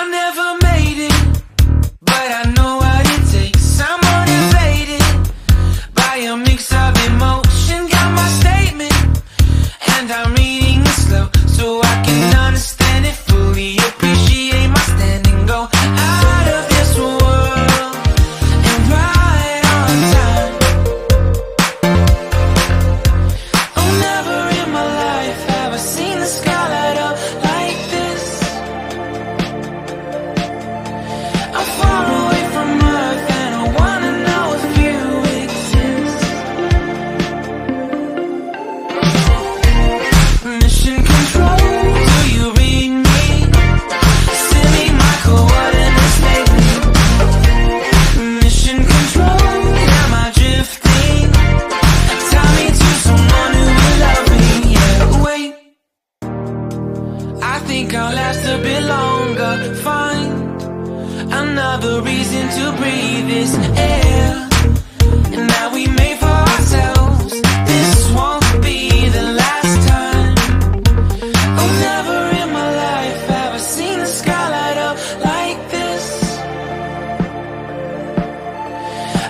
I never made it, but I know what it takes. I'm motivated by a mix of emotion. Got my statement, and I'm reading it slow so I can understand it fully. Appreciate my standing, go out of this world and ride on time. Oh, never in my life have I seen the sky light up like this. I'm far away from Earth and I wanna know if you exist. Mission control, do you read me? Send me my coordinates lately. Mission control, am I drifting? Tie me to someone who will love me. Yeah, wait, I think I'll last a bit longer. Find another reason to breathe this air, and that we made for ourselves. This won't be the last time. Oh, never in my life have I seen the sky light up like this.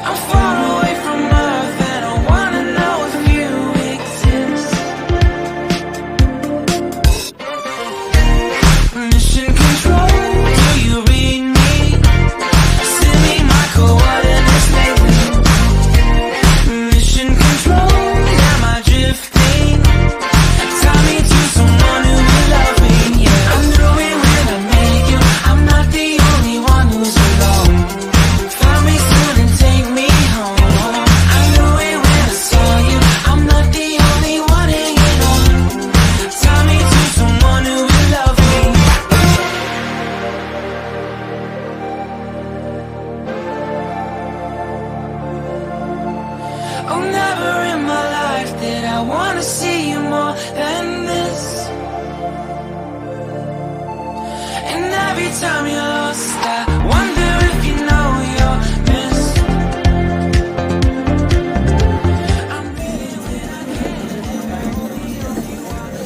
I'm far away from Earth and I wanna know if you exist. Mission control, do you read me? Send me my coordinates lately. Mission control, am I drifting? Tie me to someone who will love me. Yeah, I knew it when I met you. I'm not the only one who's alone. Find me soon and take me home. I knew it when I saw you. I'm not the only one hanging on. Tie me to someone who will love me. Oh, never in my life did I wanna see you more than this. And every time you're lost, I wonder if you know you're missed. I'm reading when I can, and I only watch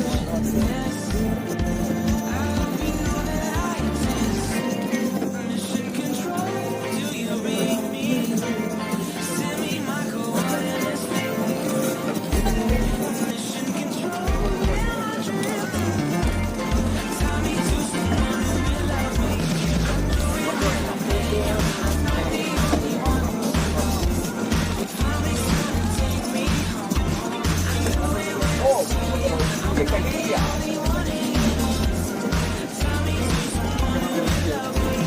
this. I hope you know that I exist. Mission control, do you read me? Send me my coordinates lately. Mission control, tie me to someone who will love me. I know it when I met you. I'm not the only one who's alone. Find me soon and take me home. I know it when I see you. I'm not the only one hanging on. Tie me to someone who will love me.